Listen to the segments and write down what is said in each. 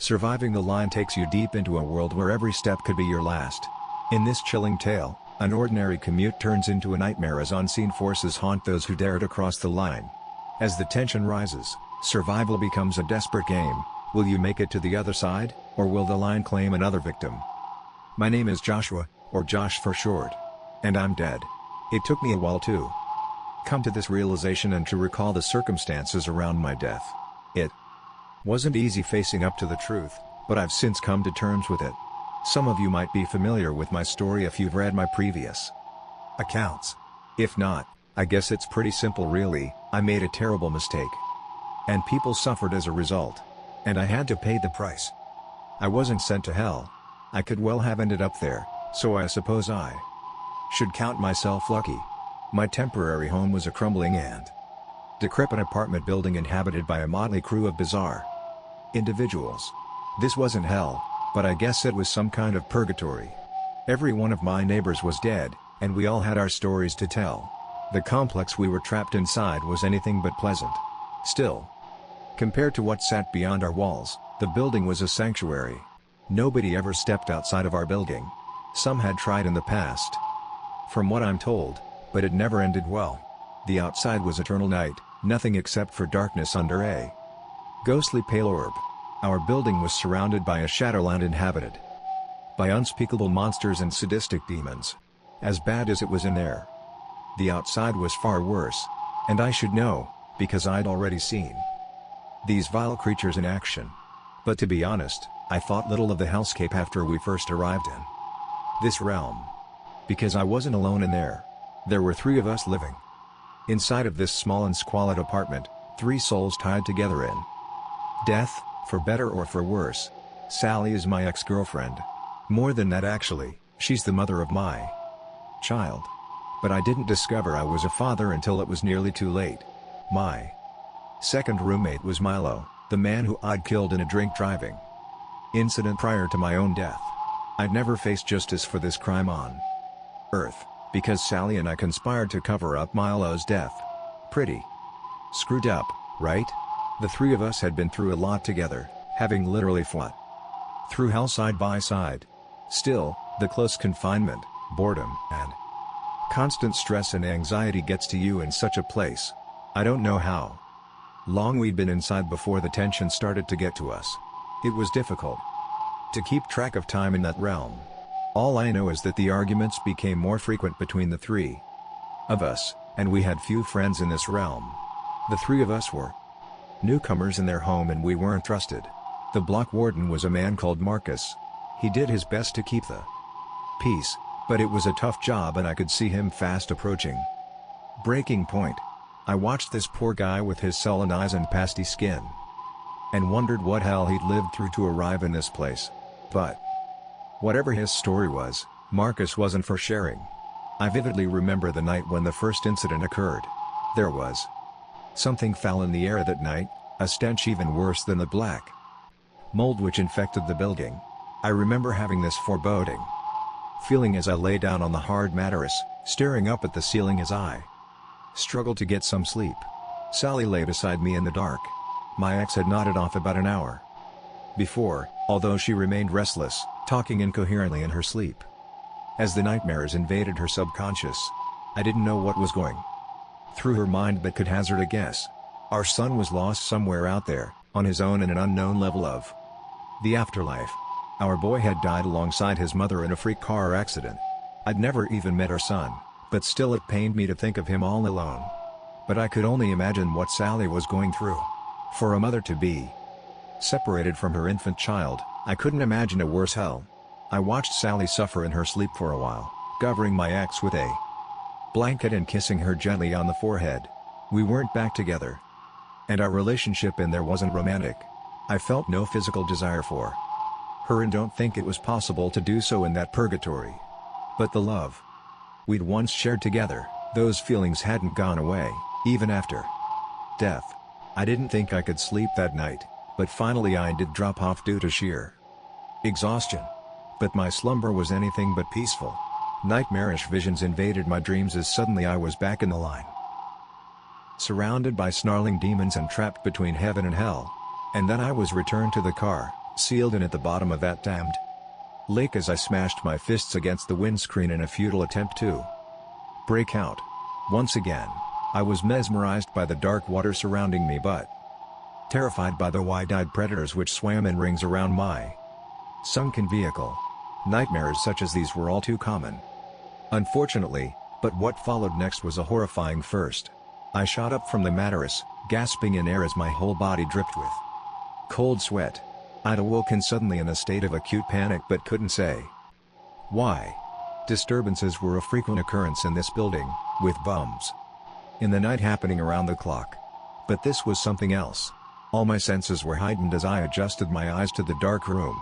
Surviving the line takes you deep into a world where every step could be your last. In this chilling tale, an ordinary commute turns into a nightmare as unseen forces haunt those who dare to cross the line. As the tension rises, survival becomes a desperate game. Will you make it to the other side, or will the line claim another victim? My name is Joshua, or Josh for short. And I'm dead. It took me a while to come to this realization and to recall the circumstances around my death. It wasn't easy facing up to the truth, but I've since come to terms with it. Some of you might be familiar with my story if you've read my previous accounts. If not, I guess it's pretty simple really. I made a terrible mistake. And people suffered as a result. And I had to pay the price. I wasn't sent to hell. I could well have ended up there, so I suppose I should count myself lucky. My temporary home was a crumbling and decrepit apartment building inhabited by a motley crew of bizarre individuals. This wasn't hell, but I guess it was some kind of purgatory. Every one of my neighbors was dead, and we all had our stories to tell. The complex we were trapped inside was anything but pleasant. Still, compared to what sat beyond our walls, the building was a sanctuary. Nobody ever stepped outside of our building. Some had tried in the past, from what I'm told, but it never ended well. The outside was eternal night, nothing except for darkness under a ghostly pale orb. Our building was surrounded by a shadowland inhabited by unspeakable monsters and sadistic demons. As bad as it was in there, the outside was far worse. And I should know, because I'd already seen these vile creatures in action. But to be honest, I thought little of the hellscape after we first arrived in this realm. Because I wasn't alone in there. There were 3 of us living inside of this small and squalid apartment, 3 souls tied together in death, for better or for worse. Sally is my ex-girlfriend. More than that actually, she's the mother of my child. But I didn't discover I was a father until it was nearly too late. My second roommate was Milo, the man who I'd killed in a drink driving incident prior to my own death. I'd never faced justice for this crime on Earth, because Sally and I conspired to cover up Milo's death. Pretty screwed up, right? The 3 of us had been through a lot together, having literally fought through hell side by side. Still, the close confinement, boredom, and constant stress and anxiety gets to you in such a place. I don't know how long we'd been inside before the tension started to get to us. It was difficult to keep track of time in that realm. All I know is that the arguments became more frequent between the 3 of us, and we had few friends in this realm. The 3 of us were newcomers in their home and we weren't trusted. The block warden was a man called Marcus. He did his best to keep the peace, but it was a tough job and I could see him fast approaching breaking point. I watched this poor guy with his sullen eyes and pasty skin, and wondered what hell he'd lived through to arrive in this place. But whatever his story was, Marcus wasn't for sharing. I vividly remember the night when the first incident occurred. There was something foul in the air that night, a stench even worse than the black mold which infected the building. I remember having this foreboding feeling as I lay down on the hard mattress, staring up at the ceiling as I struggled to get some sleep. Sally lay beside me in the dark. My ex had nodded off about an hour before, although she remained restless, talking incoherently in her sleep. As the nightmares invaded her subconscious, I didn't know what was going through her mind but could hazard a guess. Our son was lost somewhere out there, on his own in an unknown level of the afterlife. Our boy had died alongside his mother in a freak car accident. I'd never even met our son, but still it pained me to think of him all alone. But I could only imagine what Sally was going through. For a mother to be separated from her infant child, I couldn't imagine a worse hell. I watched Sally suffer in her sleep for a while, covering my ex with a blanket and kissing her gently on the forehead. We weren't back together, and our relationship in there wasn't romantic. I felt no physical desire for her and don't think it was possible to do so in that purgatory. But the love we'd once shared together, those feelings hadn't gone away, even after death. I didn't think I could sleep that night, but finally I did drop off due to sheer exhaustion. But my slumber was anything but peaceful. Nightmarish visions invaded my dreams as suddenly I was back in the line, surrounded by snarling demons and trapped between heaven and hell. And then I was returned to the car, sealed in at the bottom of that damned lake as I smashed my fists against the windscreen in a futile attempt to break out. Once again, I was mesmerized by the dark water surrounding me but terrified by the wide-eyed predators which swam in rings around my sunken vehicle. Nightmares such as these were all too common. Unfortunately, but what followed next was a horrifying first. I shot up from the mattress, gasping in air as my whole body dripped with cold sweat. I'd awoken suddenly in a state of acute panic but couldn't say why. Disturbances were a frequent occurrence in this building, with bumps in the night happening around the clock. But this was something else. All my senses were heightened as I adjusted my eyes to the dark room,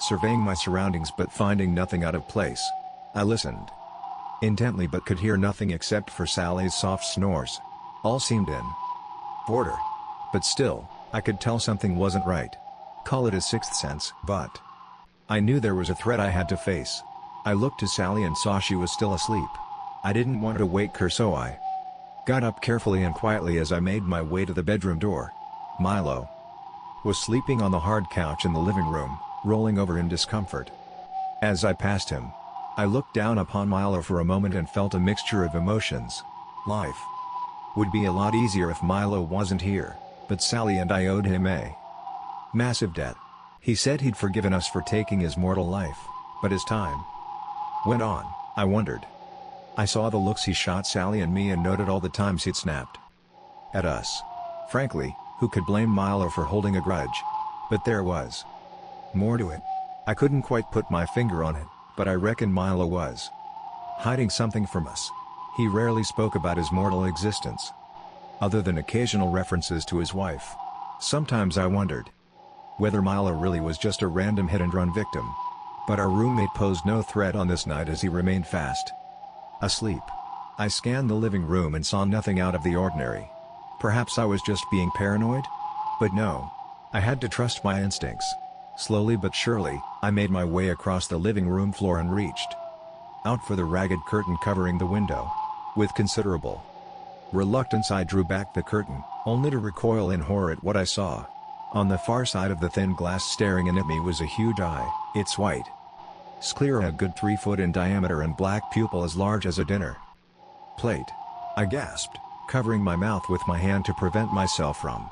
surveying my surroundings but finding nothing out of place. I listened intently but could hear nothing except for Sally's soft snores. All seemed in order. But still, I could tell something wasn't right. Call it a sixth sense, but I knew there was a threat I had to face. I looked to Sally and saw she was still asleep. I didn't want to wake her, so I got up carefully and quietly as I made my way to the bedroom door. Milo was sleeping on the hard couch in the living room, rolling over in discomfort. As I passed him, I looked down upon Milo for a moment and felt a mixture of emotions. Life would be a lot easier if Milo wasn't here, but Sally and I owed him a massive debt. He said he'd forgiven us for taking his mortal life, but as time went on, I wondered. I saw the looks he shot Sally and me and noted all the times he'd snapped at us. Frankly, who could blame Milo for holding a grudge? But there was more to it. I couldn't quite put my finger on it, but I reckon Milo was hiding something from us. He rarely spoke about his mortal existence, other than occasional references to his wife. Sometimes I wondered whether Milo really was just a random hit-and-run victim. But our roommate posed no threat on this night as he remained fast asleep. I scanned the living room and saw nothing out of the ordinary. Perhaps I was just being paranoid? But no. I had to trust my instincts. Slowly but surely, I made my way across the living room floor and reached out for the ragged curtain covering the window. With considerable reluctance I drew back the curtain, only to recoil in horror at what I saw. On the far side of the thin glass staring in at me was a huge eye, its white sclera a good 3 foot in diameter and black pupil as large as a dinner plate. I gasped, covering my mouth with my hand to prevent myself from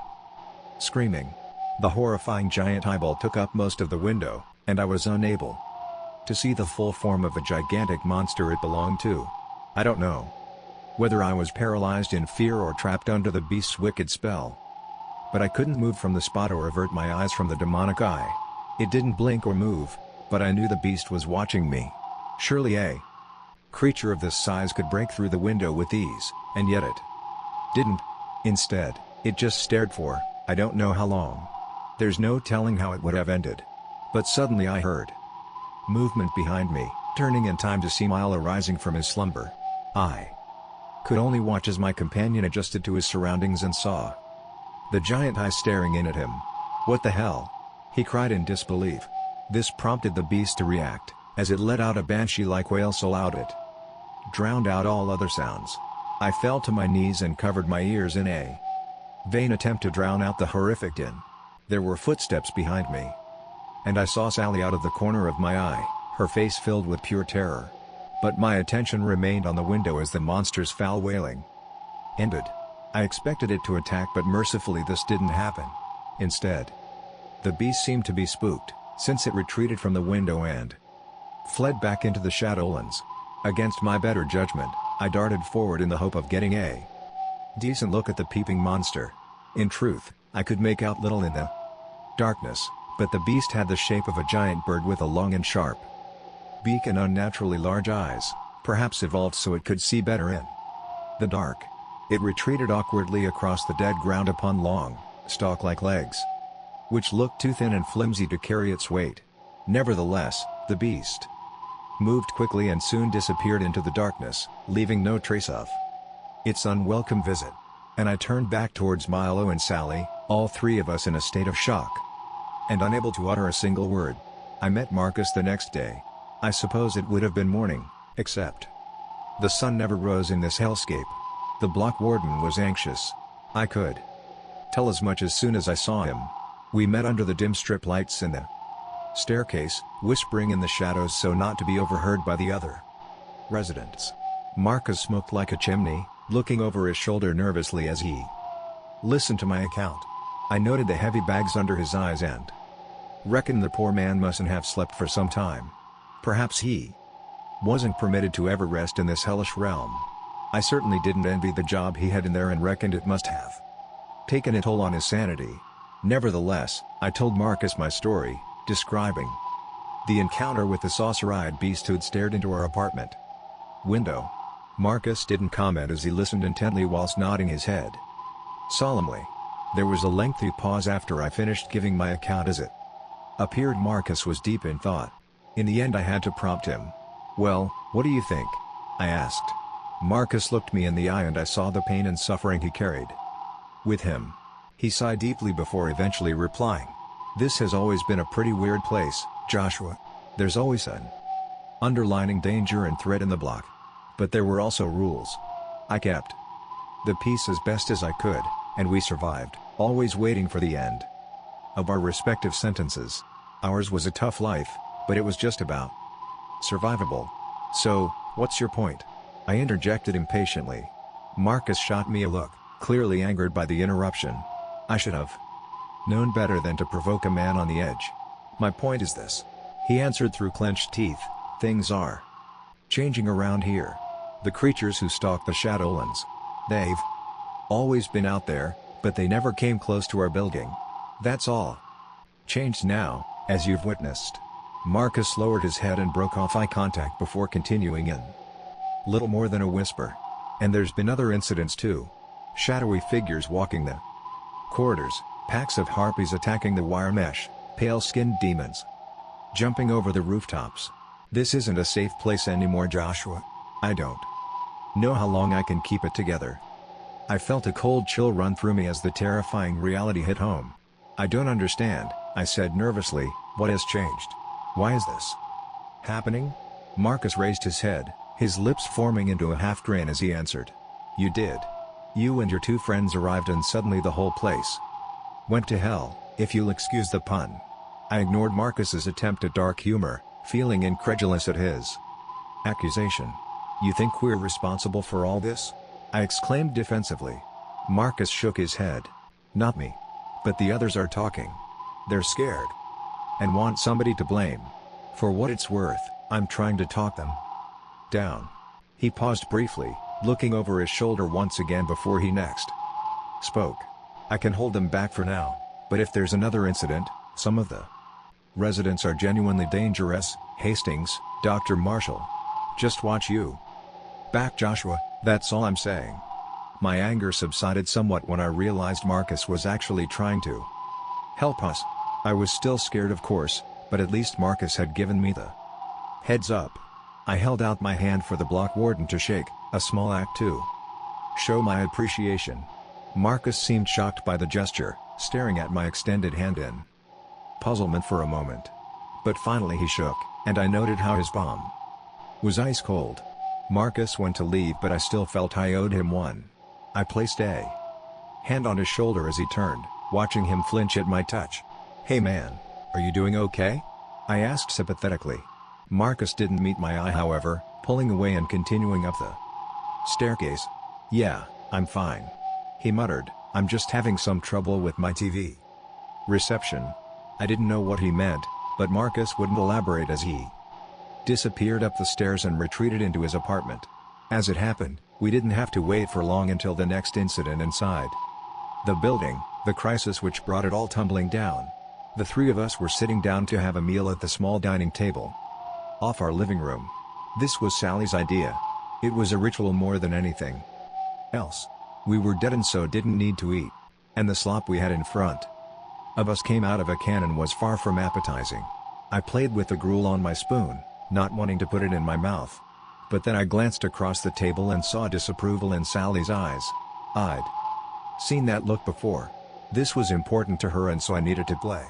screaming. The horrifying giant eyeball took up most of the window, and I was unable to see the full form of the gigantic monster it belonged to. I don't know whether I was paralyzed in fear or trapped under the beast's wicked spell, but I couldn't move from the spot or avert my eyes from the demonic eye. It didn't blink or move, but I knew the beast was watching me. Surely a creature of this size could break through the window with ease, and yet it didn't. Instead, it just stared for, I don't know how long. There's no telling how it would have ended. But suddenly I heard movement behind me, turning in time to see Milo rising from his slumber. I could only watch as my companion adjusted to his surroundings and saw the giant eye staring in at him. What the hell? He cried in disbelief. This prompted the beast to react, as it let out a banshee-like wail so loud it drowned out all other sounds. I fell to my knees and covered my ears in a vain attempt to drown out the horrific din. There were footsteps behind me, and I saw Sally out of the corner of my eye, her face filled with pure terror. But my attention remained on the window as the monster's foul wailing ended. I expected it to attack, but mercifully this didn't happen. Instead, the beast seemed to be spooked, since it retreated from the window and fled back into the Shadowlands. Against my better judgment, I darted forward in the hope of getting a decent look at the peeping monster. In truth, I could make out little in the darkness, but the beast had the shape of a giant bird with a long and sharp beak and unnaturally large eyes, perhaps evolved so it could see better in the dark. It retreated awkwardly across the dead ground upon long, stalk-like legs, which looked too thin and flimsy to carry its weight. Nevertheless, the beast moved quickly and soon disappeared into the darkness, leaving no trace of its unwelcome visit. And I turned back towards Milo and Sally, all three of us in a state of shock and unable to utter a single word. I met Marcus the next day. I suppose it would have been morning, except the sun never rose in this hellscape. The block warden was anxious. I could tell as much as soon as I saw him. We met under the dim strip lights in the staircase, whispering in the shadows so not to be overheard by the other residents. Marcus smoked like a chimney, looking over his shoulder nervously as he listened to my account. I noted the heavy bags under his eyes and reckoned the poor man mustn't have slept for some time. Perhaps he wasn't permitted to ever rest in this hellish realm. I certainly didn't envy the job he had in there and reckoned it must have taken a toll on his sanity. Nevertheless, I told Marcus my story, describing the encounter with the saucer-eyed beast who'd stared into our apartment window. Marcus didn't comment as he listened intently whilst nodding his head solemnly. There was a lengthy pause after I finished giving my account as it appeared Marcus was deep in thought. In the end I had to prompt him. "Well, what do you think?" I asked. Marcus looked me in the eye and I saw the pain and suffering he carried with him. He sighed deeply before eventually replying, "This has always been a pretty weird place, Joshua. There's always an underlining danger and threat in the block. But there were also rules. I kept the peace as best as I could, and we survived, always waiting for the end of our respective sentences. Ours was a tough life, but it was just about survivable. So, what's your point?" I interjected impatiently. Marcus shot me a look, clearly angered by the interruption. I should have known better than to provoke a man on the edge. "My point is this," he answered through clenched teeth, "things are changing around here. The creatures who stalk the Shadowlands, they've always been out there, but they never came close to our building. That's all changed now, as you've witnessed." Marcus lowered his head and broke off eye contact before continuing in little more than a whisper. "And there's been other incidents too. Shadowy figures walking the corridors, packs of harpies attacking the wire mesh, pale-skinned demons jumping over the rooftops. This isn't a safe place anymore, Joshua. I don't know how long I can keep it together." I felt a cold chill run through me as the terrifying reality hit home. "I don't understand," I said nervously. "What has changed? Why is this happening?" Marcus raised his head, his lips forming into a half-grin as he answered. "You did. You and your two friends arrived and suddenly the whole place went to hell, if you'll excuse the pun." I ignored Marcus's attempt at dark humor, feeling incredulous at his accusation. "You think we're responsible for all this?" I exclaimed defensively. Marcus shook his head. "Not me. But the others are talking. They're scared and want somebody to blame. For what it's worth, I'm trying to talk them down." He paused briefly, looking over his shoulder once again before he next spoke. "I can hold them back for now, but if there's another incident, some of the residents are genuinely dangerous, Hastings, Dr. Marshall. Just watch you back, Joshua, that's all I'm saying." My anger subsided somewhat when I realized Marcus was actually trying to help us. I was still scared, of course, but at least Marcus had given me the heads up. I held out my hand for the block warden to shake, a small act to show my appreciation. Marcus seemed shocked by the gesture, staring at my extended hand in puzzlement for a moment. But finally he shook, and I noted how his palm was ice cold. Marcus went to leave, but I still felt I owed him one. I placed a hand on his shoulder as he turned, watching him flinch at my touch. "Hey man, are you doing okay?" I asked sympathetically. Marcus didn't meet my eye, however, pulling away and continuing up the staircase. "Yeah, I'm fine," he muttered. "I'm just having some trouble with my TV reception." I didn't know what he meant, but Marcus wouldn't elaborate as he disappeared up the stairs and retreated into his apartment. As it happened, we didn't have to wait for long until the next incident inside the building, the crisis which brought it all tumbling down. The three of us were sitting down to have a meal at the small dining table off our living room. This was Sally's idea. It was a ritual more than anything else. We were dead and so didn't need to eat. And the slop we had in front of us came out of a can and was far from appetizing. I played with the gruel on my spoon, not wanting to put it in my mouth. But then I glanced across the table and saw disapproval in Sally's eyes. I'd seen that look before. This was important to her and so I needed to play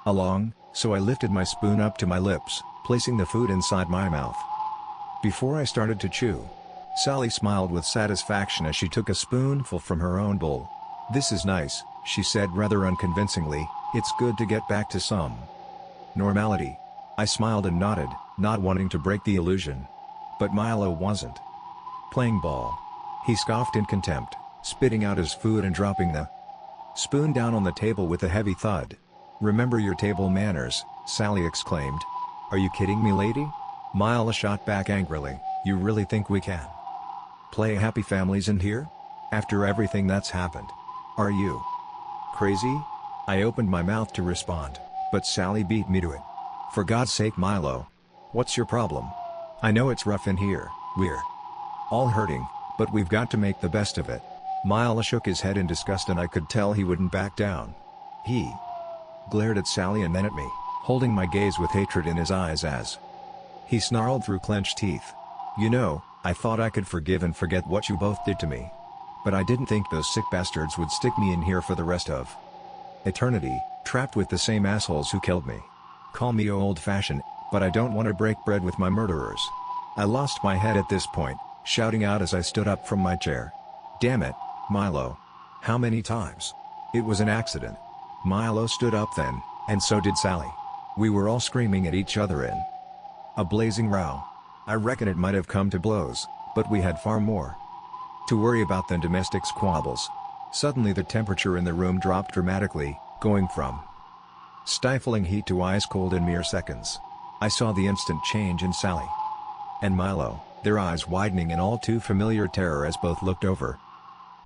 along, so I lifted my spoon up to my lips, placing the food inside my mouth. Before I started to chew, Sally smiled with satisfaction as she took a spoonful from her own bowl. "This is nice," she said rather unconvincingly, It's good to get back to some normality. I smiled and nodded, not wanting to break the illusion. But Milo wasn't playing ball. He scoffed in contempt, spitting out his food and dropping the spoon down on the table with a heavy thud. "Remember your table manners," Sally exclaimed. "Are you kidding me, lady?" Milo shot back angrily. "You really think we can play happy families in here? After everything that's happened? Are you crazy?" I opened my mouth to respond, but Sally beat me to it. "For God's sake, Milo. What's your problem? I know it's rough in here, we're all hurting, but we've got to make the best of it." Milo shook his head in disgust and I could tell he wouldn't back down. He glared at Sally and then at me, holding my gaze with hatred in his eyes as he snarled through clenched teeth. "You know, I thought I could forgive and forget what you both did to me. But I didn't think those sick bastards would stick me in here for the rest of eternity, trapped with the same assholes who killed me. Call me old-fashioned, but I don't want to break bread with my murderers." I lost my head at this point, shouting out as I stood up from my chair. "Damn it, Milo. How many times? It was an accident." Milo stood up then, and so did Sally. We were all screaming at each other in a blazing row. I reckon it might have come to blows, but we had far more to worry about than domestic squabbles. Suddenly the temperature in the room dropped dramatically, going from stifling heat to ice cold in mere seconds. I saw the instant change in Sally and Milo, their eyes widening in all too familiar terror as both looked over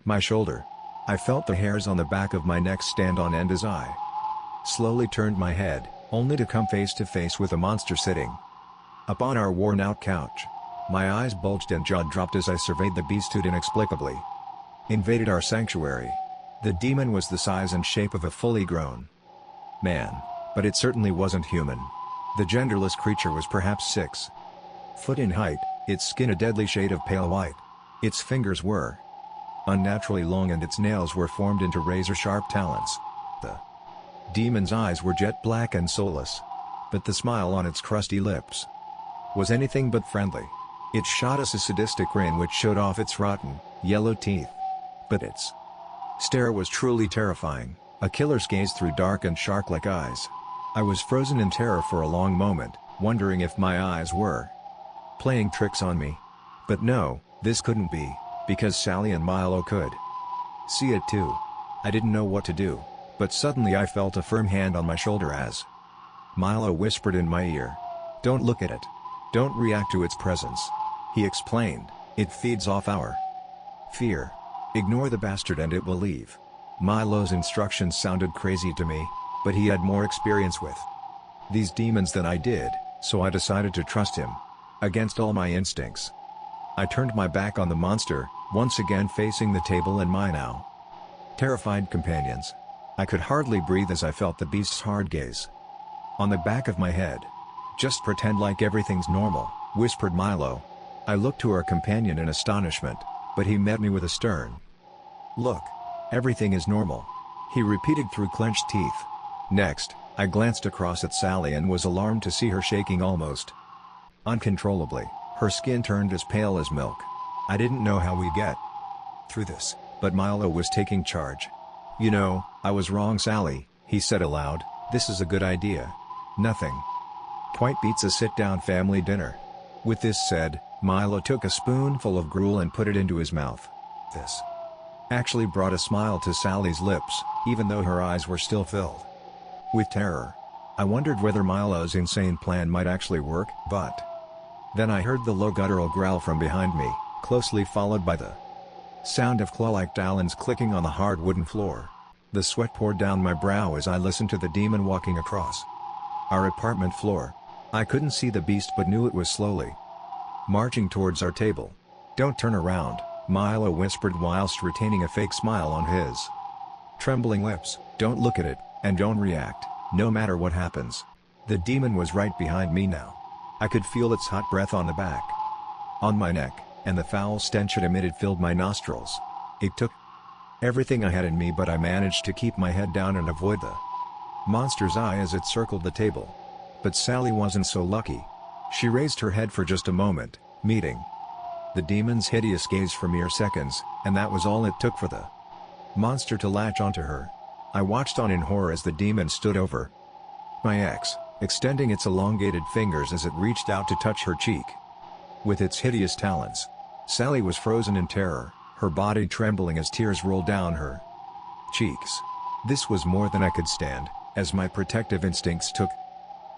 my shoulder. I felt the hairs on the back of my neck stand on end as I slowly turned my head, only to come face to face with a monster sitting upon our worn-out couch. My eyes bulged and jaw dropped as I surveyed the beast who'd inexplicably invaded our sanctuary. The demon was the size and shape of a fully grown man, but it certainly wasn't human. The genderless creature was perhaps 6 foot in height, its skin a deadly shade of pale white. Its fingers were unnaturally long and its nails were formed into razor-sharp talons. The demon's eyes were jet black and soulless, but the smile on its crusty lips was anything but friendly. It shot us a sadistic grin which showed off its rotten, yellow teeth. But its stare was truly terrifying, a killer's gaze through dark and shark-like eyes. I was frozen in terror for a long moment, wondering if my eyes were playing tricks on me. But no, this couldn't be, because Sally and Milo could see it too. I didn't know what to do, but suddenly I felt a firm hand on my shoulder as Milo whispered in my ear. "Don't look at it. Don't react to its presence," he explained. "It feeds off our fear. Ignore the bastard and it will leave." Milo's instructions sounded crazy to me, but he had more experience with these demons than I did, so I decided to trust him. Against all my instincts, I turned my back on the monster, once again facing the table and my now terrified companions. I could hardly breathe as I felt the beast's hard gaze on the back of my head. "Just pretend like everything's normal," whispered Milo. I looked to our companion in astonishment, but he met me with a stern look. "Everything is normal," he repeated through clenched teeth. Next, I glanced across at Sally and was alarmed to see her shaking almost uncontrollably. Her skin turned as pale as milk. I didn't know how we'd get through this, but Milo was taking charge. "You know, I was wrong, Sally," he said aloud. "This is a good idea. Nothing quite beats a sit-down family dinner." With this said, Milo took a spoonful of gruel and put it into his mouth. This actually brought a smile to Sally's lips, even though her eyes were still filled with terror. I wondered whether Milo's insane plan might actually work, but then I heard the low guttural growl from behind me, closely followed by the sound of claw-like talons clicking on the hard wooden floor. The sweat poured down my brow as I listened to the demon walking across our apartment floor. I couldn't see the beast but knew it was slowly marching towards our table. "Don't turn around," Milo whispered whilst retaining a fake smile on his trembling lips. "Don't look at it, and don't react, no matter what happens." The demon was right behind me now. I could feel its hot breath on the back on my neck, and the foul stench it emitted filled my nostrils. It took everything I had in me, but I managed to keep my head down and avoid the monster's eye as it circled the table. But Sally wasn't so lucky. She raised her head for just a moment, meeting the demon's hideous gaze for mere seconds, and that was all it took for the monster to latch onto her. I watched on in horror as the demon stood over my ex, extending its elongated fingers as it reached out to touch her cheek. With its hideous talons, Sally was frozen in terror, her body trembling as tears rolled down her cheeks. This was more than I could stand, as my protective instincts took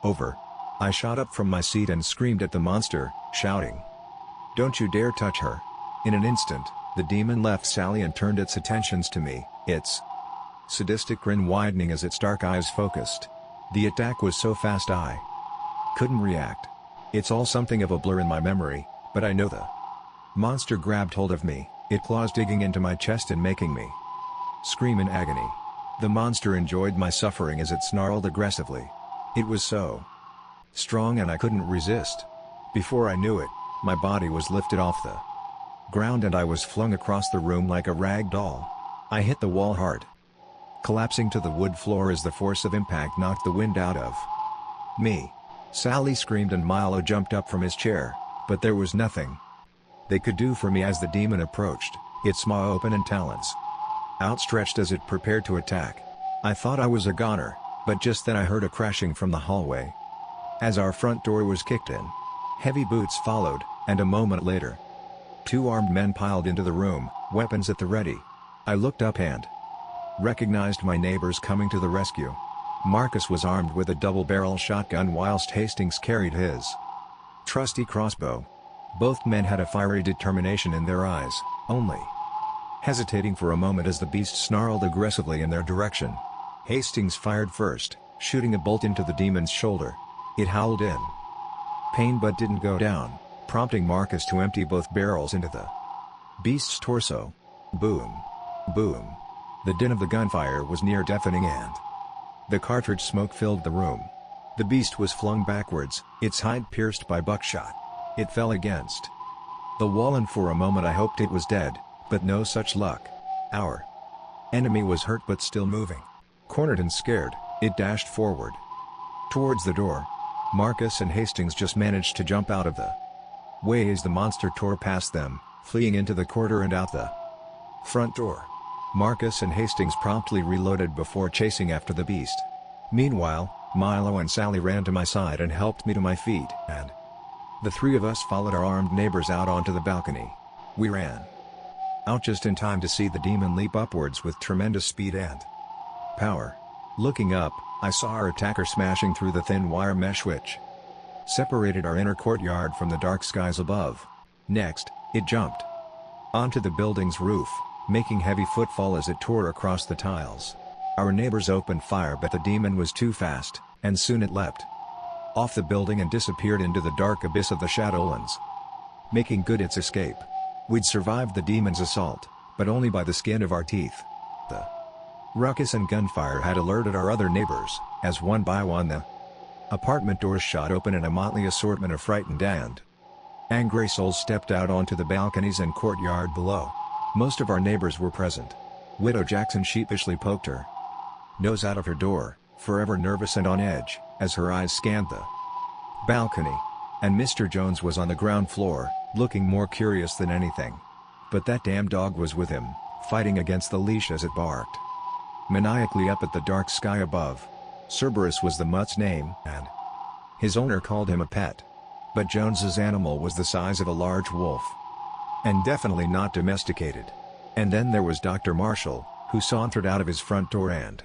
over. I shot up from my seat and screamed at the monster, shouting, "Don't you dare touch her!" In an instant, the demon left Sally and turned its attentions to me, its sadistic grin widening as its dark eyes focused. The attack was so fast I couldn't react. It's all something of a blur in my memory, but I know the monster grabbed hold of me, its claws digging into my chest and making me scream in agony. The monster enjoyed my suffering as it snarled aggressively. It was so strong and I couldn't resist. Before I knew it, my body was lifted off the ground and I was flung across the room like a rag doll. I hit the wall hard, collapsing to the wood floor as the force of impact knocked the wind out of me. Sally screamed and Milo jumped up from his chair, but there was nothing they could do for me as the demon approached, its maw open and talons outstretched as it prepared to attack. I thought I was a goner, but just then I heard a crashing from the hallway as our front door was kicked in. Heavy boots followed, and a moment later, 2 armed men piled into the room, weapons at the ready. I looked up and recognized my neighbors coming to the rescue. Marcus was armed with a double-barrel shotgun whilst Hastings carried his trusty crossbow. Both men had a fiery determination in their eyes, only hesitating for a moment as the beast snarled aggressively in their direction. Hastings fired first, shooting a bolt into the demon's shoulder. It howled in pain but didn't go down, prompting Marcus to empty both barrels into the beast's torso. Boom. Boom. The din of the gunfire was near deafening and the cartridge smoke filled the room. The beast was flung backwards, its hide pierced by buckshot. It fell against the wall and for a moment I hoped it was dead, but no such luck. Our enemy was hurt but still moving. Cornered and scared, it dashed forward towards the door. Marcus and Hastings just managed to jump out of the way as the monster tore past them, fleeing into the corridor and out the front door. Marcus and Hastings promptly reloaded before chasing after the beast. Meanwhile, Milo and Sally ran to my side and helped me to my feet, and the 3 of us followed our armed neighbors out onto the balcony. We ran out just in time to see the demon leap upwards with tremendous speed and power. Looking up, I saw our attacker smashing through the thin wire mesh which separated our inner courtyard from the dark skies above. Next, it jumped onto the building's roof, making heavy footfall as it tore across the tiles. Our neighbors opened fire but the demon was too fast, and soon it leapt off the building and disappeared into the dark abyss of the Shadowlands, making good its escape. We'd survived the demon's assault, but only by the skin of our teeth. The ruckus and gunfire had alerted our other neighbors, as one by one the apartment doors shot open and a motley assortment of frightened and angry souls stepped out onto the balconies and courtyard below. Most of our neighbors were present. Widow Jackson sheepishly poked her nose out of her door, forever nervous and on edge, as her eyes scanned the balcony. And Mr. Jones was on the ground floor, looking more curious than anything. But that damn dog was with him, fighting against the leash as it barked maniacally up at the dark sky above. Cerberus was the mutt's name, and his owner called him a pet. But Jones's animal was the size of a large wolf, and definitely not domesticated. And then there was Dr. Marshall, who sauntered out of his front door and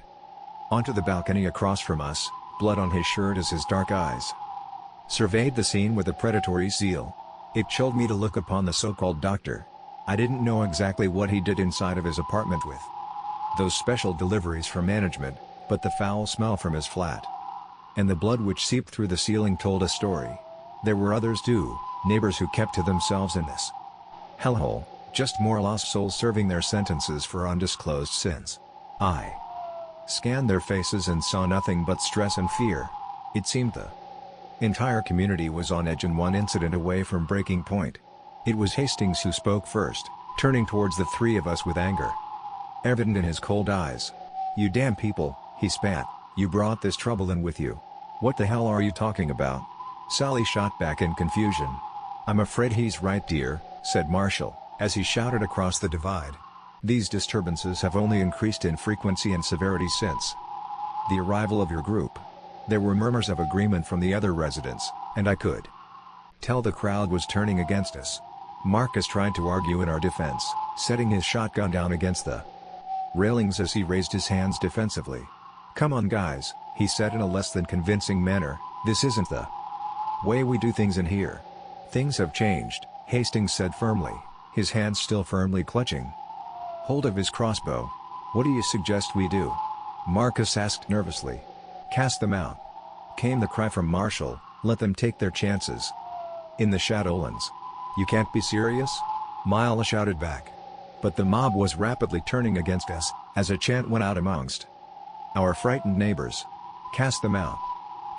onto the balcony across from us, blood on his shirt as his dark eyes surveyed the scene with a predatory zeal. It chilled me to look upon the so-called doctor. I didn't know exactly what he did inside of his apartment with those special deliveries from management, but the foul smell from his flat and the blood which seeped through the ceiling told a story. There were others too, neighbors who kept to themselves in this hellhole, just more lost souls serving their sentences for undisclosed sins. I scanned their faces and saw nothing but stress and fear. It seemed the entire community was on edge and one incident away from breaking point. It was Hastings who spoke first, turning towards the 3 of us with anger evident in his cold eyes. "You damn people," he spat, "you brought this trouble in with you. What the hell are you talking about?" Sally shot back in confusion. "I'm afraid he's right, dear," said Marshall, as he shouted across the divide. These disturbances have only increased in frequency and severity since the arrival of your group. There were murmurs of agreement from the other residents, and I could tell the crowd was turning against us. Marcus tried to argue in our defense, setting his shotgun down against the railings as he raised his hands defensively. "Come on guys," he said in a less than convincing manner, "this isn't the way we do things in here." "Things have changed," Hastings said firmly, his hands still firmly clutching hold of his crossbow. "What do you suggest we do?" Marcus asked nervously. "Cast them out," came the cry from Marshall. "Let them take their chances in the Shadowlands." "You can't be serious?" Mila shouted back. But the mob was rapidly turning against us, as a chant went out amongst our frightened neighbors. "Cast them out!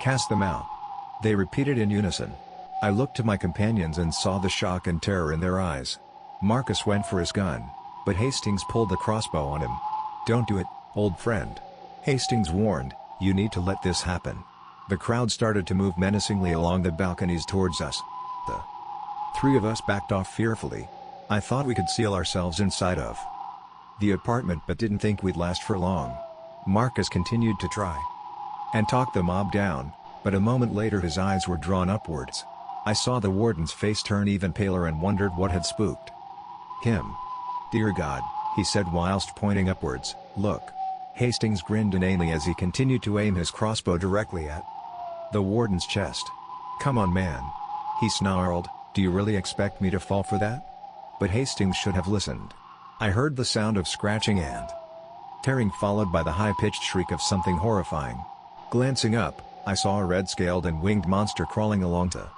Cast them out!" they repeated in unison. I looked to my companions and saw the shock and terror in their eyes. Marcus went for his gun, but Hastings pulled the crossbow on him. "Don't do it, old friend," Hastings warned, "you need to let this happen." The crowd started to move menacingly along the balconies towards us. The three of us backed off fearfully. I thought we could seal ourselves inside of the apartment but didn't think we'd last for long. Marcus continued to try and talk the mob down, but a moment later his eyes were drawn upwards. I saw the warden's face turn even paler and wondered what had spooked him. "Dear God," he said whilst pointing upwards, "look." Hastings grinned inanely as he continued to aim his crossbow directly at the warden's chest. "Come on man," he snarled, "do you really expect me to fall for that?" But Hastings should have listened. I heard the sound of scratching and tearing followed by the high-pitched shriek of something horrifying. Glancing up, I saw a red-scaled and winged monster crawling along the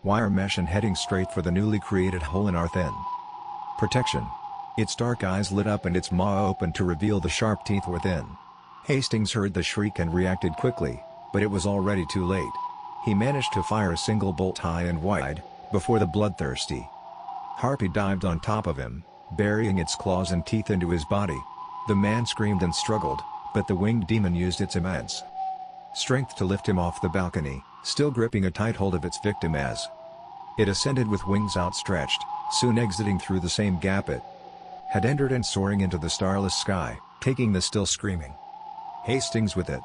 wire mesh and heading straight for the newly created hole in our thin protection. Its dark eyes lit up and its maw opened to reveal the sharp teeth within. Hastings heard the shriek and reacted quickly, but it was already too late. He managed to fire a single bolt high and wide, before the bloodthirsty harpy dived on top of him, burying its claws and teeth into his body. The man screamed and struggled, but the winged demon used its immense strength to lift him off the balcony, still gripping a tight hold of its victim as it ascended with wings outstretched, soon exiting through the same gap it had entered and soaring into the starless sky, taking the still screaming Hastings with it.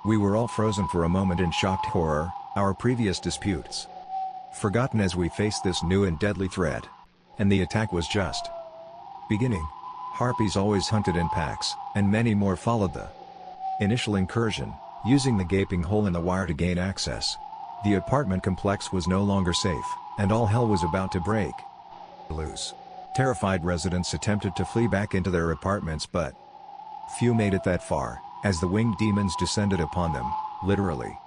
We were all frozen for a moment in shocked horror, our previous disputes forgotten as we faced this new and deadly threat. And the attack was just beginning. Harpies always hunted in packs, and many more followed the initial incursion, using the gaping hole in the wire to gain access. The apartment complex was no longer safe, and all hell was about to break loose. Terrified residents attempted to flee back into their apartments, but few made it that far, as the winged demons descended upon them, literally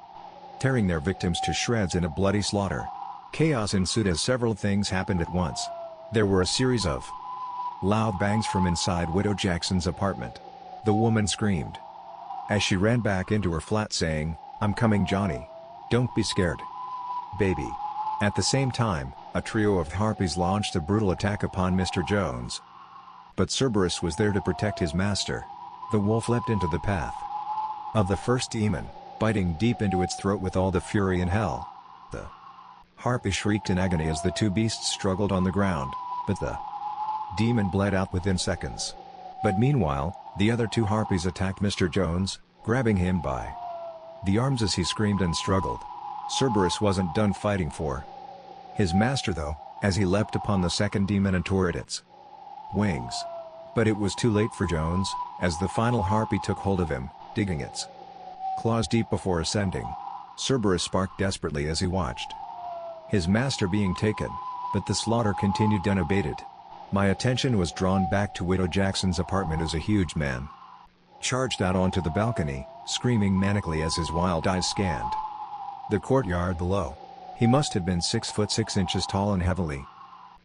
tearing their victims to shreds in a bloody slaughter. Chaos ensued as several things happened at once. There were a series of loud bangs from inside Widow Jackson's apartment. The woman screamed as she ran back into her flat saying, "I'm coming Johnny. Don't be scared, baby." At the same time, a trio of harpies launched a brutal attack upon Mr. Jones. But Cerberus was there to protect his master. The wolf leapt into the path of the first demon, biting deep into its throat with all the fury in hell. The harpy shrieked in agony as the two beasts struggled on the ground, but the demon bled out within seconds. But meanwhile, the other two harpies attacked Mr. Jones, grabbing him by the arms as he screamed and struggled. Cerberus wasn't done fighting for his master though, as he leapt upon the second demon and tore at its wings. But it was too late for Jones, as the final harpy took hold of him, digging its claws deep before ascending. Cerberus barked desperately as he watched his master being taken, but the slaughter continued unabated. My attention was drawn back to Widow Jackson's apartment as a huge man charged out onto the balcony, screaming manically as his wild eyes scanned the courtyard below. He must have been 6 foot 6 inches tall and heavily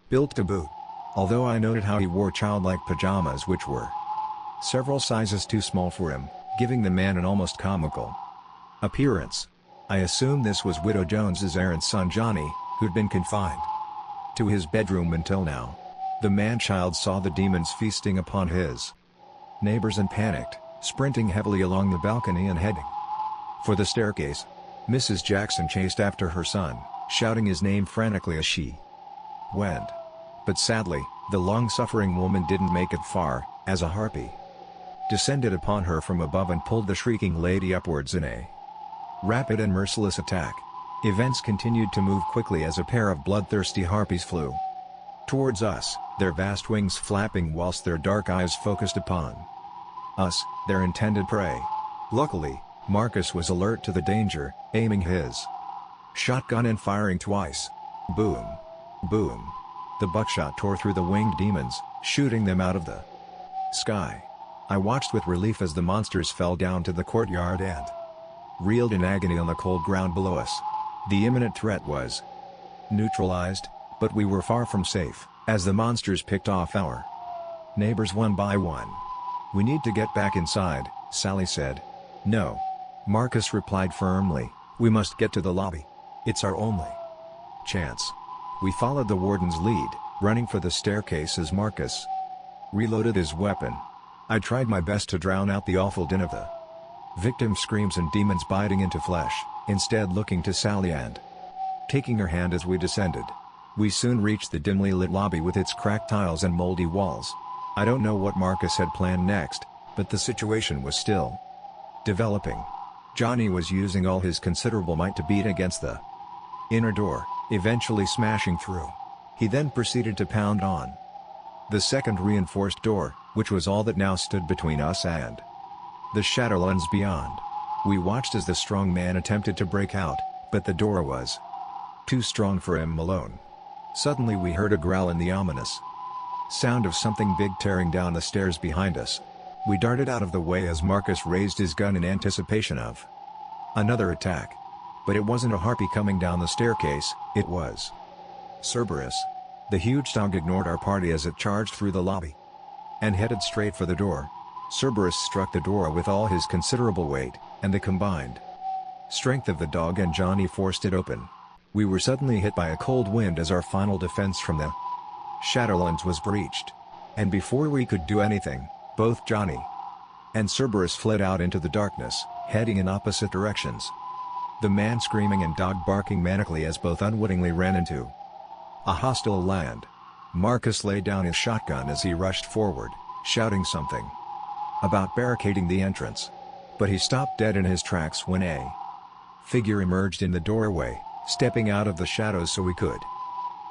built to boot. Although I noted how he wore childlike pajamas which were several sizes too small for him, giving the man an almost comical appearance. I assumed this was Widow Jones's errant son Johnny, who'd been confined to his bedroom until now. The man-child saw the demons feasting upon his neighbors and panicked, sprinting heavily along the balcony and heading for the staircase. Mrs. Jackson chased after her son, shouting his name frantically as she went. But sadly, the long-suffering woman didn't make it far, as a harpy descended upon her from above and pulled the shrieking lady upwards in a rapid and merciless attack. Events continued to move quickly as a pair of bloodthirsty harpies flew towards us, their vast wings flapping whilst their dark eyes focused upon us, their intended prey. Luckily, Marcus was alert to the danger, aiming his shotgun and firing twice. Boom! Boom! The buckshot tore through the winged demons, shooting them out of the sky. I watched with relief as the monsters fell down to the courtyard and reeled in agony on the cold ground below us. The imminent threat was neutralized, but we were far from safe, as the monsters picked off our neighbors one by one. "We need to get back inside," Sally said. "No," Marcus replied firmly, "we must get to the lobby. It's our only chance." We followed the warden's lead, running for the staircase as Marcus reloaded his weapon. I tried my best to drown out the awful din of the victim screams and demons biting into flesh, instead looking to Sally and taking her hand as we descended. We soon reached the dimly lit lobby with its cracked tiles and moldy walls. I don't know what Marcus had planned next, but the situation was still developing. Johnny was using all his considerable might to beat against the inner door, eventually smashing through. He then proceeded to pound on the second reinforced door, which was all that now stood between us and the Shadowlands beyond. We watched as the strong man attempted to break out, but the door was too strong for him alone. Suddenly we heard a growl and the ominous sound of something big tearing down the stairs behind us. We darted out of the way as Marcus raised his gun in anticipation of another attack. But it wasn't a harpy coming down the staircase, it was Cerberus. The huge dog ignored our party as it charged through the lobby and headed straight for the door. Cerberus struck the door with all his considerable weight, and the combined strength of the dog and Johnny forced it open. We were suddenly hit by a cold wind as our final defense from the Shadowlands was breached. And before we could do anything, both Johnny and Cerberus fled out into the darkness, heading in opposite directions. The man screaming and dog barking manically as both unwittingly ran into a hostile land. Marcus laid down his shotgun as he rushed forward, shouting something about barricading the entrance. But he stopped dead in his tracks when a figure emerged in the doorway, stepping out of the shadows so we could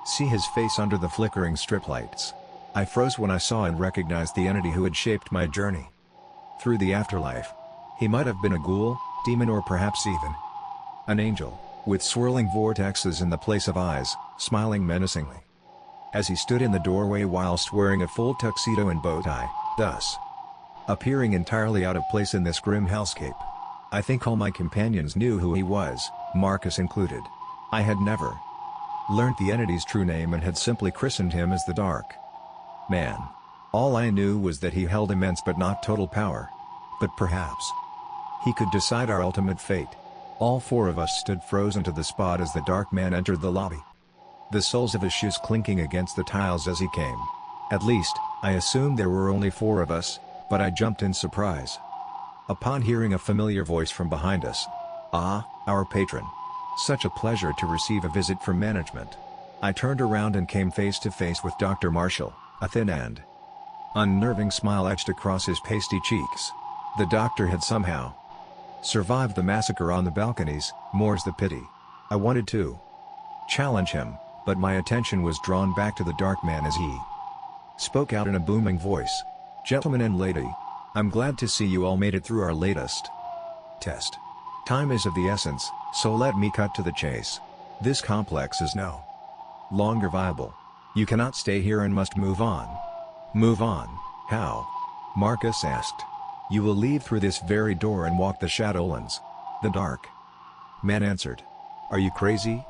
see his face under the flickering strip lights. I froze when I saw and recognized the entity who had shaped my journey through the afterlife. He might have been a ghoul, demon, or perhaps even an angel, with swirling vortexes in the place of eyes, smiling menacingly as he stood in the doorway whilst wearing a full tuxedo and bow tie, thus appearing entirely out of place in this grim hellscape. I think all my companions knew who he was, Marcus included. I had never learnt the entity's true name and had simply christened him as the Dark Man. All I knew was that he held immense but not total power. But perhaps he could decide our ultimate fate. All four of us stood frozen to the spot as the Dark Man entered the lobby, the soles of his shoes clinking against the tiles as he came. At least, I assumed there were only four of us, but I jumped in surprise upon hearing a familiar voice from behind us. "Ah, our patron. Such a pleasure to receive a visit from management." I turned around and came face to face with Dr. Marshall, a thin and unnerving smile etched across his pasty cheeks. The doctor had somehow survived the massacre on the balconies, more's the pity. I wanted to challenge him, but my attention was drawn back to the Dark Man as he spoke out in a booming voice. "Gentlemen and lady, I'm glad to see you all made it through our latest test. Time is of the essence, so let me cut to the chase. This complex is no longer viable. You cannot stay here and must move on." "Move on? How?" Marcus asked. "You will leave through this very door and walk the Shadowlands," the Dark Man answered. "Are you crazy?"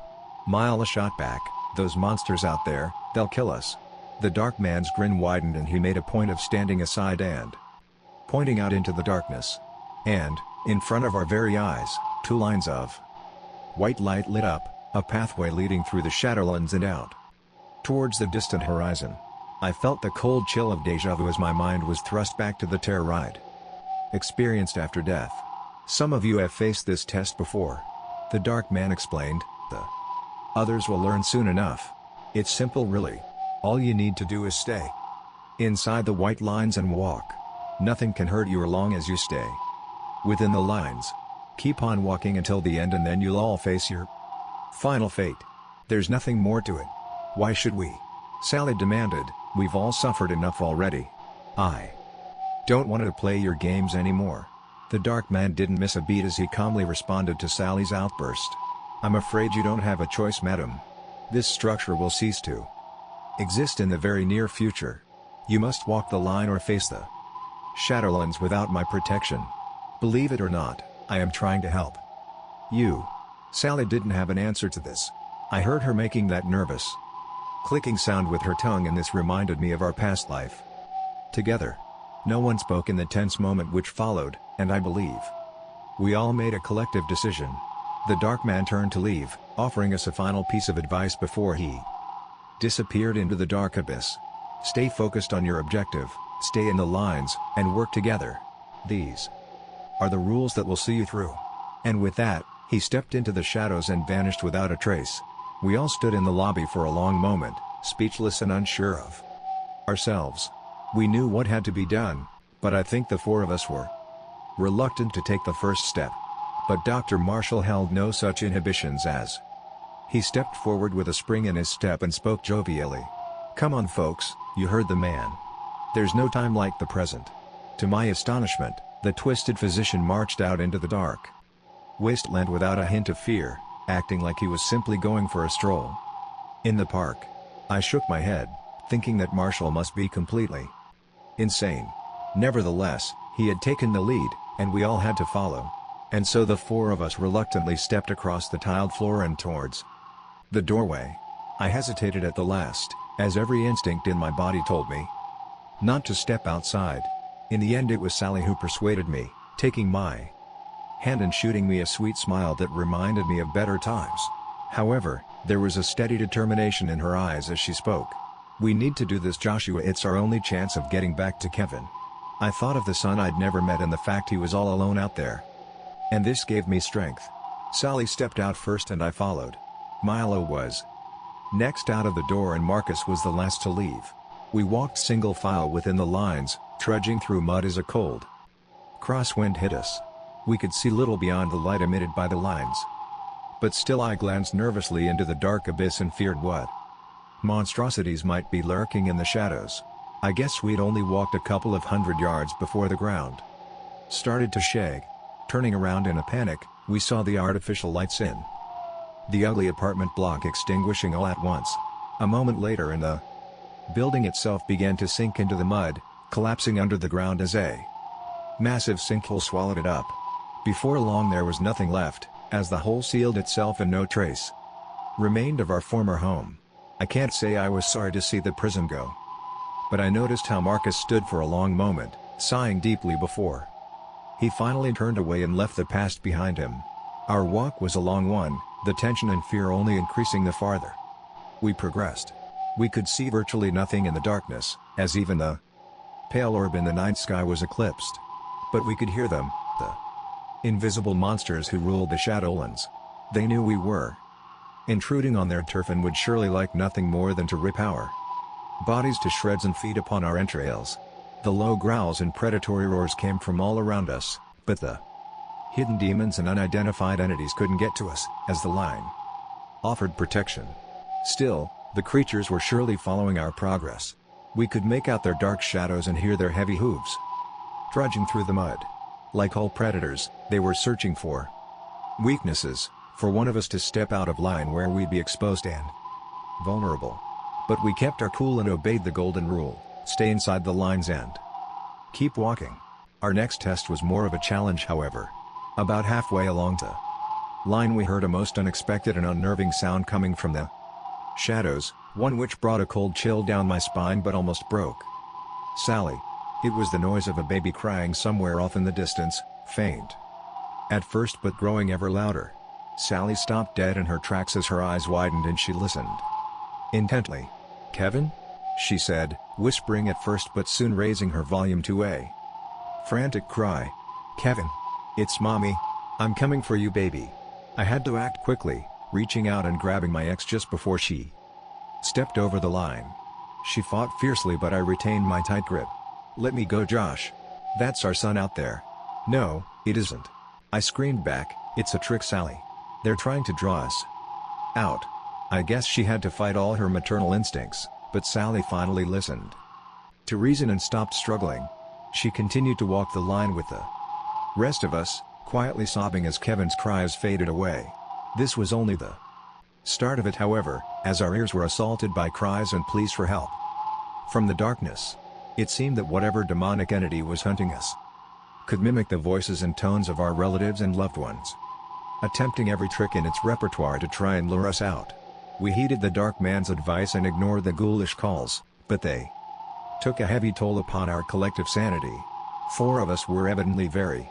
Mile shot back, "Those monsters out there, they'll kill us." The Dark Man's grin widened and he made a point of standing aside and pointing out into the darkness. And, in front of our very eyes, two lines of white light lit up, a pathway leading through the Shadowlands and out towards the distant horizon. I felt the cold chill of déjà vu as my mind was thrust back to the terror I'd experienced after death. "Some of you have faced this test before," the Dark Man explained. "The others will learn soon enough. It's simple really. All you need to do is stay inside the white lines and walk. Nothing can hurt you as long as you stay within the lines. Keep on walking until the end and then you'll all face your final fate. There's nothing more to it. Why should we? Sally demanded. We've all suffered enough already. I don't want to play your games anymore. The dark man didn't miss a beat as he calmly responded to Sally's outburst. I'm afraid you don't have a choice, madam. This structure will cease to exist in the very near future. You must walk the line or face the Shadowlands without my protection. Believe it or not, I am trying to help you. Sally didn't have an answer to this. I heard her making that nervous clicking sound with her tongue, and this reminded me of our past life together. No one spoke in the tense moment which followed, and I believe we all made a collective decision. The dark man turned to leave, offering us a final piece of advice before he disappeared into the dark abyss. Stay focused on your objective, stay in the lines, and work together. These are the rules that will see you through. And with that, he stepped into the shadows and vanished without a trace. We all stood in the lobby for a long moment, speechless and unsure of ourselves. We knew what had to be done, but I think the four of us were reluctant to take the first step. But Dr. Marshall held no such inhibitions as he stepped forward with a spring in his step and spoke jovially. Come on folks, you heard the man. There's no time like the present. To my astonishment, the twisted physician marched out into the dark wasteland without a hint of fear, acting like he was simply going for a stroll in the park. I shook my head, thinking that Marshall must be completely insane. Nevertheless, he had taken the lead, and we all had to follow. And so the four of us reluctantly stepped across the tiled floor and towards the doorway. I hesitated at the last, as every instinct in my body told me not to step outside. In the end it was Sally who persuaded me, taking my hand and shooting me a sweet smile that reminded me of better times. However, there was a steady determination in her eyes as she spoke. We need to do this, Joshua. It's our only chance of getting back to Kevin. I thought of the son I'd never met and the fact he was all alone out there. And this gave me strength. Sally stepped out first and I followed. Milo was next out of the door and Marcus was the last to leave. We walked single file within the lines, trudging through mud as a cold crosswind hit us. We could see little beyond the light emitted by the lines. But still I glanced nervously into the dark abyss and feared what monstrosities might be lurking in the shadows. I guess we'd only walked a couple of 100 yards before the ground started to shake. Turning around in a panic, we saw the artificial lights in the ugly apartment block extinguishing all at once. A moment later and the building itself began to sink into the mud, collapsing under the ground as a massive sinkhole swallowed it up. Before long there was nothing left, as the hole sealed itself and no trace remained of our former home. I can't say I was sorry to see the prison go, but I noticed how Marcus stood for a long moment, sighing deeply before he finally turned away and left the past behind him. Our walk was a long one, the tension and fear only increasing the farther we progressed. We could see virtually nothing in the darkness, as even the pale orb in the night sky was eclipsed. But we could hear them, the invisible monsters who ruled the Shadowlands. They knew we were intruding on their turf and would surely like nothing more than to rip our bodies to shreds and feed upon our entrails. The low growls and predatory roars came from all around us, but the hidden demons and unidentified entities couldn't get to us, as the line offered protection. Still, the creatures were surely following our progress. We could make out their dark shadows and hear their heavy hooves trudging through the mud. Like all predators, they were searching for weaknesses, for one of us to step out of line where we'd be exposed and vulnerable. But we kept our cool and obeyed the golden rule: stay inside the lines and keep walking. Our next test was more of a challenge, however. About halfway along the line we heard a most unexpected and unnerving sound coming from the shadows, one which brought a cold chill down my spine but almost broke Sally. It was the noise of a baby crying somewhere off in the distance, faint at first but growing ever louder. Sally stopped dead in her tracks as her eyes widened and she listened intently. "Kevin?" she said, whispering at first but soon raising her volume to a frantic cry. "Kevin? It's Mommy. I'm coming for you, baby." I had to act quickly, reaching out and grabbing my ex just before she stepped over the line. She fought fiercely, but I retained my tight grip. "Let me go, Josh. That's our son out there." "No, it isn't," I screamed back. "It's a trick, Sally. They're trying to draw us out." I guess she had to fight all her maternal instincts, but Sally finally listened to reason and stopped struggling. She continued to walk the line with the rest of us, quietly sobbing as Kevin's cries faded away. This was only the start of it, however, as our ears were assaulted by cries and pleas for help from the darkness. It seemed that whatever demonic entity was hunting us could mimic the voices and tones of our relatives and loved ones, attempting every trick in its repertoire to try and lure us out. We heeded the dark man's advice and ignored the ghoulish calls, but they took a heavy toll upon our collective sanity. 4 of us were evidently very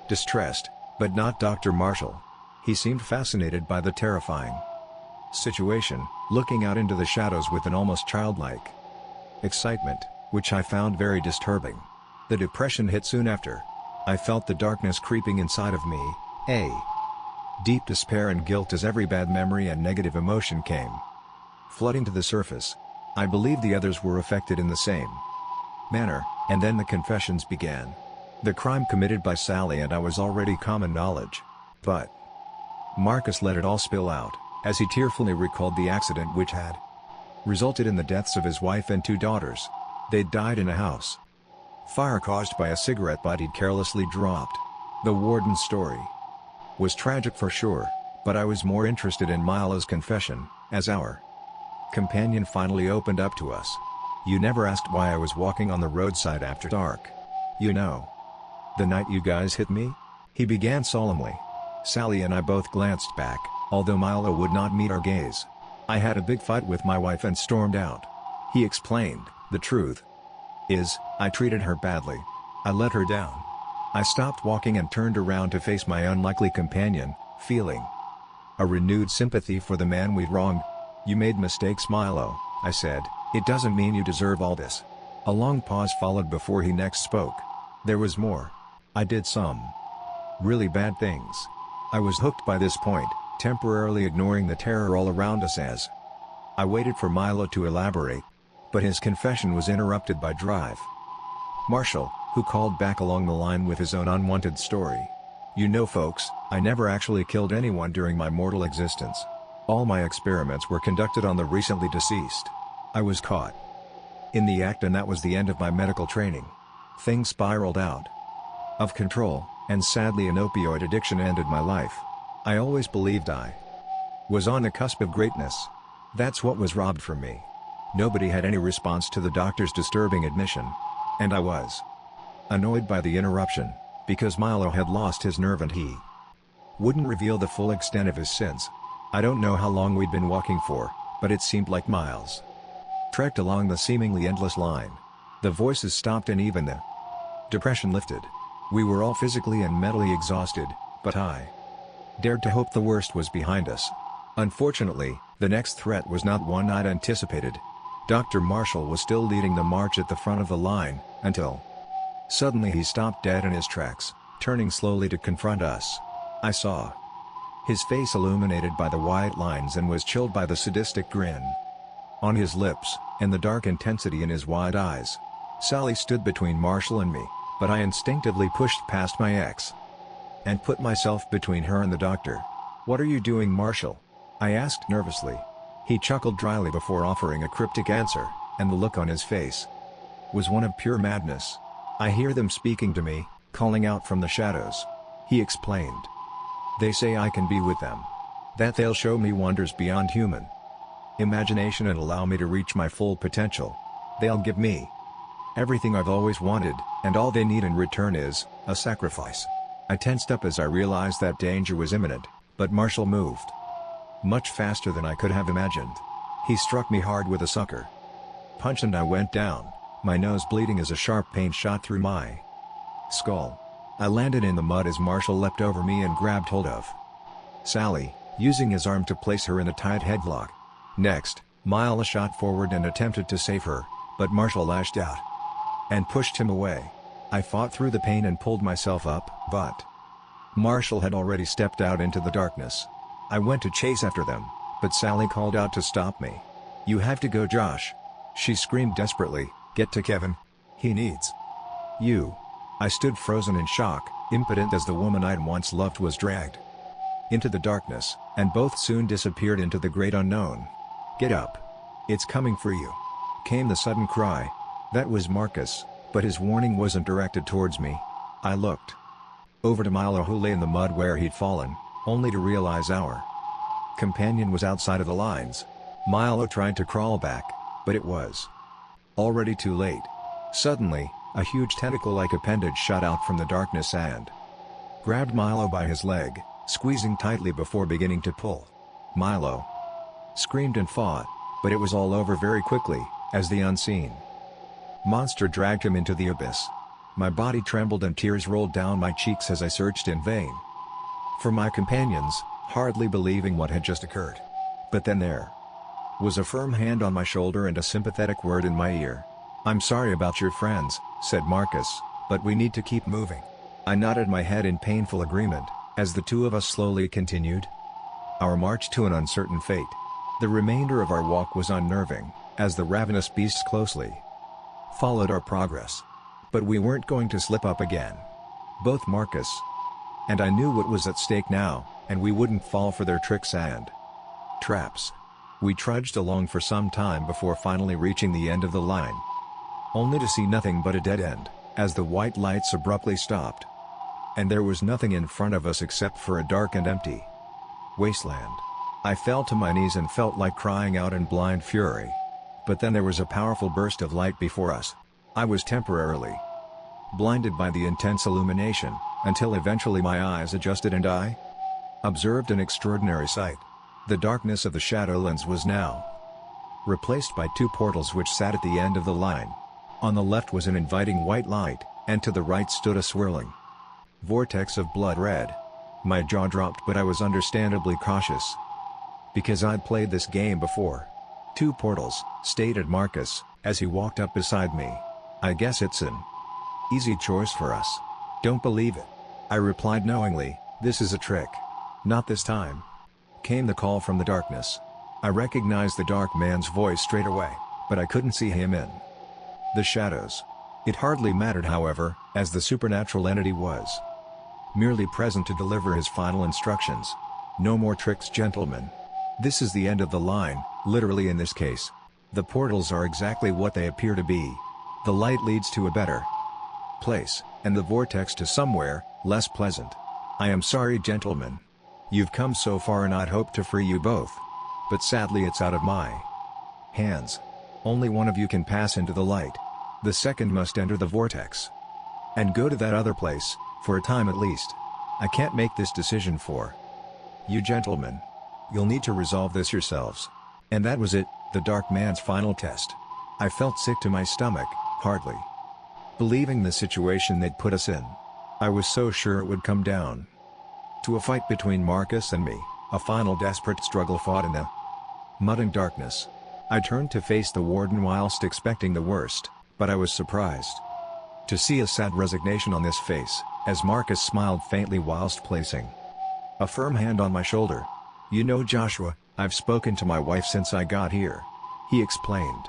distressed, but not Dr. Marshall. He seemed fascinated by the terrifying situation, looking out into the shadows with an almost childlike excitement, which I found very disturbing. The depression hit soon after. I felt the darkness creeping inside of me, a deep despair and guilt as every bad memory and negative emotion came flooding to the surface. I believe the others were affected in the same manner, and then the confessions began. The crime committed by Sally and I was already common knowledge. But Marcus let it all spill out, as he tearfully recalled the accident which had resulted in the deaths of his wife and 2 daughters. They'd died in a house fire caused by a cigarette butt he'd carelessly dropped. The warden's story was tragic for sure, but I was more interested in Milo's confession, as our companion finally opened up to us. "You never asked why I was walking on the roadside after dark. You know, the night you guys hit me?" he began solemnly. Sally and I both glanced back, although Milo would not meet our gaze. "I had a big fight with my wife and stormed out," he explained. "The truth is, I treated her badly. I let her down." I stopped walking and turned around to face my unlikely companion, feeling a renewed sympathy for the man we'd wronged. "You made mistakes, Milo," I said. "It doesn't mean you deserve all this." A long pause followed before he next spoke. "There was more. I did some really bad things." I was hooked by this point, temporarily ignoring the terror all around us as I waited for Milo to elaborate. But his confession was interrupted by Drive Marshall, who called back along the line with his own unwanted story. "You know, folks, I never actually killed anyone during my mortal existence. All my experiments were conducted on the recently deceased. I was caught in the act, and that was the end of my medical training. Things spiraled out of control, and sadly an opioid addiction ended my life. I always believed I was on the cusp of greatness. That's what was robbed from me." Nobody had any response to the doctor's disturbing admission. And I was annoyed by the interruption, because Milo had lost his nerve and he wouldn't reveal the full extent of his sins. I don't know how long we'd been walking for, but it seemed like miles trekked along the seemingly endless line. The voices stopped and even the depression lifted. We were all physically and mentally exhausted, but I dared to hope the worst was behind us. Unfortunately, the next threat was not one I'd anticipated. Dr. Marshall was still leading the march at the front of the line, until suddenly he stopped dead in his tracks, turning slowly to confront us. I saw his face illuminated by the white lines and was chilled by the sadistic grin on his lips, and the dark intensity in his wide eyes. Sally stood between Marshall and me, but I instinctively pushed past my ex and put myself between her and the doctor. "What are you doing, Marshall?" I asked nervously. He chuckled dryly before offering a cryptic answer, and the look on his face was one of pure madness. "I hear them speaking to me, calling out from the shadows," he explained. "They say I can be with them. That they'll show me wonders beyond human imagination and allow me to reach my full potential. They'll give me everything I've always wanted, and all they need in return is a sacrifice." I tensed up as I realized that danger was imminent, but Marshall moved much faster than I could have imagined. He struck me hard with a sucker punch and I went down, my nose bleeding as a sharp pain shot through my skull. I landed in the mud as Marshall leapt over me and grabbed hold of Sally, using his arm to place her in a tight headlock. Next, Milo shot forward and attempted to save her, but Marshall lashed out and pushed him away. I fought through the pain and pulled myself up, but Marshall had already stepped out into the darkness. I went to chase after them, but Sally called out to stop me. "You have to go, Josh," She screamed desperately, "Get to Kevin. He needs you." I stood frozen in shock, impotent as the woman I'd once loved was dragged into the darkness, and both soon disappeared into the great unknown. "Get up. It's coming for you," came the sudden cry. That was Marcus, but his warning wasn't directed towards me. I looked over to Milo, who lay in the mud where he'd fallen, only to realize our companion was outside of the lines. Milo tried to crawl back, but it was already too late. Suddenly, a huge tentacle-like appendage shot out from the darkness and grabbed Milo by his leg, squeezing tightly before beginning to pull. Milo screamed and fought, but it was all over very quickly, as the unseen monster dragged him into the abyss. My body trembled and tears rolled down my cheeks as I searched in vain for my companions, hardly believing what had just occurred. But then there was a firm hand on my shoulder and a sympathetic word in my ear. "I'm sorry about your friends," said Marcus, "but we need to keep moving." I nodded my head in painful agreement, as the two of us slowly continued our march to an uncertain fate. The remainder of our walk was unnerving, as the ravenous beasts closely followed our progress. But we weren't going to slip up again. Both Marcus and I knew what was at stake now, and we wouldn't fall for their tricks and traps. We trudged along for some time before finally reaching the end of the line, only to see nothing but a dead end, as the white lights abruptly stopped. And there was nothing in front of us except for a dark and empty wasteland. I fell to my knees and felt like crying out in blind fury. But then there was a powerful burst of light before us. I was temporarily blinded by the intense illumination, until eventually my eyes adjusted and I observed an extraordinary sight. The darkness of the Shadowlands was now replaced by two portals which sat at the end of the line. On the left was an inviting white light, and to the right stood a swirling vortex of blood red. My jaw dropped, but I was understandably cautious, because I'd played this game before. "Two portals," stated Marcus, as he walked up beside me. "I guess it's an easy choice for us." "Don't believe it," I replied knowingly. "This is a trick." "Not this time," came the call from the darkness. I recognized the dark man's voice straight away, but I couldn't see him in the shadows. It hardly mattered, however, as the supernatural entity was merely present to deliver his final instructions. "No more tricks, gentlemen. This is the end of the line, literally in this case. The portals are exactly what they appear to be. The light leads to a better place, and the vortex to somewhere less pleasant. I am sorry, gentlemen. You've come so far and I'd hoped to free you both. But sadly it's out of my hands. Only one of you can pass into the light. The second must enter the vortex and go to that other place, for a time at least. I can't make this decision for you gentlemen. You'll need to resolve this yourselves." And that was it, the dark man's final test. I felt sick to my stomach, hardly believing the situation they'd put us in. I was so sure it would come down to a fight between Marcus and me, a final desperate struggle fought in the mud and darkness. I turned to face the warden whilst expecting the worst, but I was surprised to see a sad resignation on his face, as Marcus smiled faintly whilst placing a firm hand on my shoulder. "You know, Joshua, I've spoken to my wife since I got here," he explained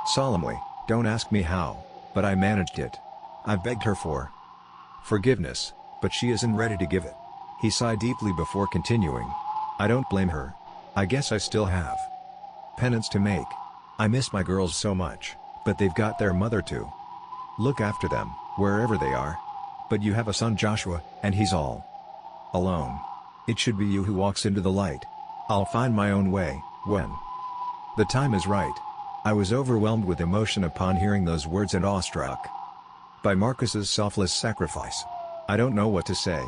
solemnly. "Don't ask me how, but I managed it. I've begged her for forgiveness, but she isn't ready to give it." He sighed deeply before continuing. "I don't blame her. I guess I still have penance to make. I miss my girls so much, but they've got their mother to look after them, wherever they are. But you have a son, Joshua, and he's all alone. It should be you who walks into the light. I'll find my own way, when the time is right." I was overwhelmed with emotion upon hearing those words and awestruck by Marcus's selfless sacrifice. "I don't know what to say,"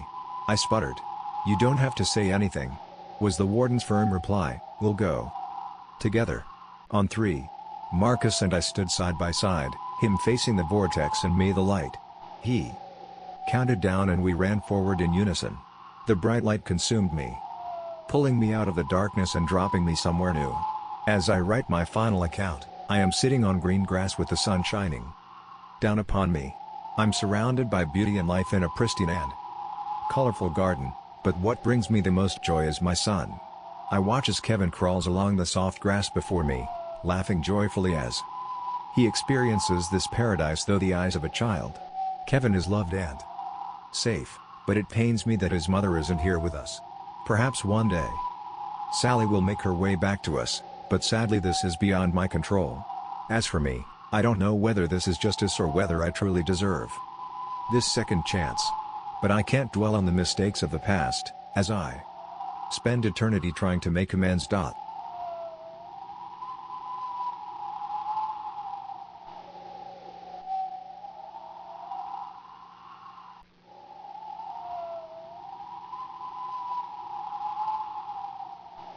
I sputtered. "You don't have to say anything," was the warden's firm reply. "We'll go together. On three." Marcus and I stood side by side, him facing the vortex and me the light. He counted down and we ran forward in unison. The bright light consumed me, pulling me out of the darkness and dropping me somewhere new. As I write my final account, I am sitting on green grass with the sun shining down upon me. I'm surrounded by beauty and life in a pristine and colorful garden, but what brings me the most joy is my son. I watch as Kevin crawls along the soft grass before me, laughing joyfully as He experiences this paradise through the eyes of a child. Kevin is loved and safe, but it pains me that his mother isn't here with us. Perhaps one day, Sally will make her way back to us, but sadly this is beyond my control. As for me, I don't know whether this is justice or whether I truly deserve this second chance. But I can't dwell on the mistakes of the past, as I spend eternity trying to make amends.